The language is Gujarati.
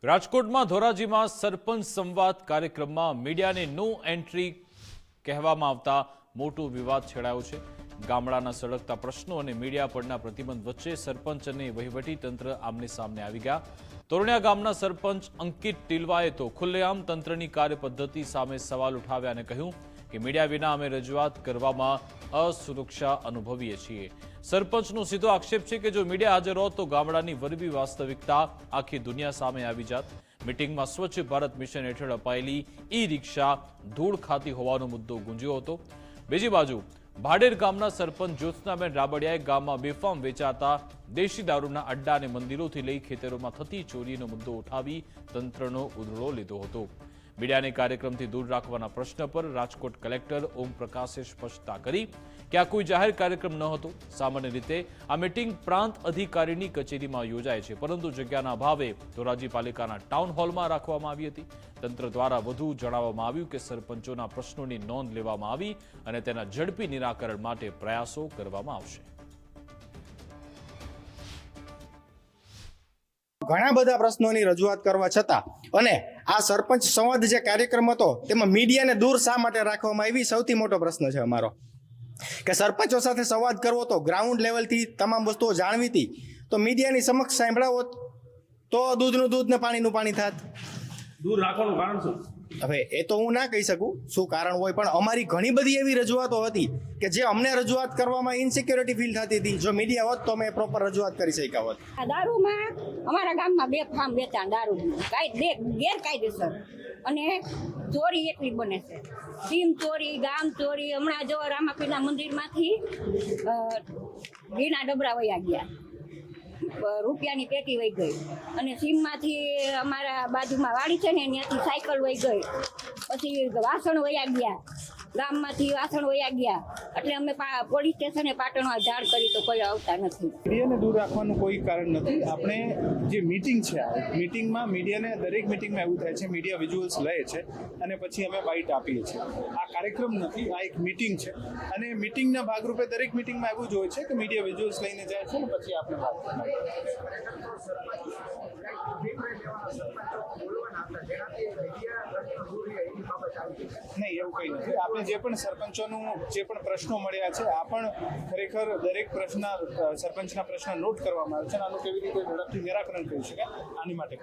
રાજકોટમાં ધોરાજીમાં સરપંચ સંવાદ કાર્યક્રમમાં મીડિયાને નો એન્ટ્રી કહેવામાં આવતા મોટો વિવાદ છેડાયો છે। ગામડાના સળગતા પ્રશ્નો અને મીડિયા પરના પ્રતિબંધ વચ્ચે સરપંચ અને વહીવટીતંત્ર આમને સામને આવી ગયા। તોરણિયા ગામના સરપંચ અંકિત ટીલવાએ તો ખુલ્લેઆમ તંત્રની કાર્યપદ્ધતિ સામે સવાલ ઉઠાવ્યા અને કહ્યું કે મીડિયા વિના અમે રજૂઆત કરવામાં અસુરક્ષા અનુભવીએ છીએ। સરપંચનો સીધો આક્ષેપ છે કે જો મીડિયા હાજર હોત તો ગામડાની વરબી વાસ્તવિકતા આખી દુનિયા સામે આવી જાત। મીટિંગમાં સ્વચ્છ ભારત મિશન હેઠળ અપાયેલી ઈ રિક્ષા ધૂળ ખાતી હોવાનો મુદ્દો ગુંજ્યો હતો। બીજી બાજુ ભાડેર ગામના સરપંચ જ્યોત્સનાબેન રાબડિયાએ ગામમાં બેફામ વેચાતા દેશી દારૂના અડ્ડા અને મંદિરોથી લઈ ખેતરોમાં થતી ચોરીનો મુદ્દો ઉઠાવી તંત્રનો ઉધડો લીધો હતો। મીડિયાને કાર્યક્રમથી દૂર રાખવાના પ્રશ્ન પર રાજકોટ કલેક્ટર ઓમ પ્રકાશે સ્પષ્ટતા કરી કે આ કોઈ જાહેર કાર્યક્રમ ન હતો। સામાન્ય રીતે આ મીટિંગ પ્રાંત અધિકારીની કચેરીમાં યોજાય છે, પરંતુ જગ્યાના અભાવે ધોરાજી પાલિકાના ટાઉન હોલમાં રાખવામાં આવી હતી। તંત્ર દ્વારા વધુ જણાવવામાં આવ્યું કે સરપંચોના પ્રશ્નોની નોંધ લેવામાં આવી અને તેના ઝડપી નિરાકરણ માટે પ્રયાસો કરવામાં આવશે। ઘણા બધા પ્રશ્નોની રજૂઆત કરવા છતાં અને આ સરપંચ સંવાદ જે કાર્યક્રમ હતો તેમાં મીડિયાને દૂર શા માટે રાખવામાં આવી, સૌથી મોટો પ્રશ્ન છે અમારો કે સરપંચો સાથે સંવાદ કરવો તો ગ્રાઉન્ડ લેવલથી તમામ વસ્તુઓ જાણવી હતી તો મીડિયાની સમક્ષ સાંભળાવો તો દૂધનું દૂધ ને પાણીનું પાણી થાત। દૂર રાખવાનું કારણ શું? હવે એ તો હું ના કહી શકું શું કારણ હોય, પણ અમારી ઘણી બધી એવી રજૂઆતો હતી કે જે અમને રજૂઆત કરવામાં ઇનસિક્યોરિટી ફીલ થતી હતી। જો મીડિયા હોત તો અમે પ્રોપર રજૂઆત કરી શક્યા હોત। દારૂમાં અમારા ગામમાં બેફામ વેચાણ દારૂ ગેરકાયદેસર અને ચોરી એટલી બને છે, સીમ ચોરી, ગામ ચોરી। હમણાં જો રામાપીરના મંદિરમાંથી ઘીના ડબરા વયા ગયા, રૂપિયાની પેટી વહી ગઈ અને સીમમાંથી અમારા બાજુમાં વાડી છે ને ત્યાંથી સાયકલ વહી ગઈ, પછી વાસણ વયા ગયા, ગામમાંથી વાસણ વયા ગયા। એટલે અમે પોલીસ સ્ટેશને પાટણમાં જાણ કરી તો કોઈ આવતા નથી। મીડિયાને દૂર રાખવાનું કોઈ કારણ નથી। આપણે જે મીટિંગ છે મીટિંગમાં મીડિયાને દરેક મીટિંગમાં એવું થાય છે મીડિયા વિઝ્યુઅલ્સ લે છે અને પછી અમે બાઇટ આપીએ છીએ। આ કાર્યક્રમ નથી, આ એક મીટિંગ છે અને મીટિંગના ભાગરૂપે દરેક મીટિંગમાં એવું જ હોય છે કે મીડિયા વિઝ્યુઅલ્સ લઈને જાય છે ને પછી આપણે વાત કરીએ। નહીં, એવું કંઈ નથી। આપણે જે પણ સરપંચોનું જે પણ પ્રશ્નો મળ્યા છે આ પણ ખરેખર દરેક સરપંચના પ્રશ્ન નોટ કરવામાં આવે છે અને આનું કેવી રીતે ઝડપથી નિરાકરણ કરી શકાય આની માટે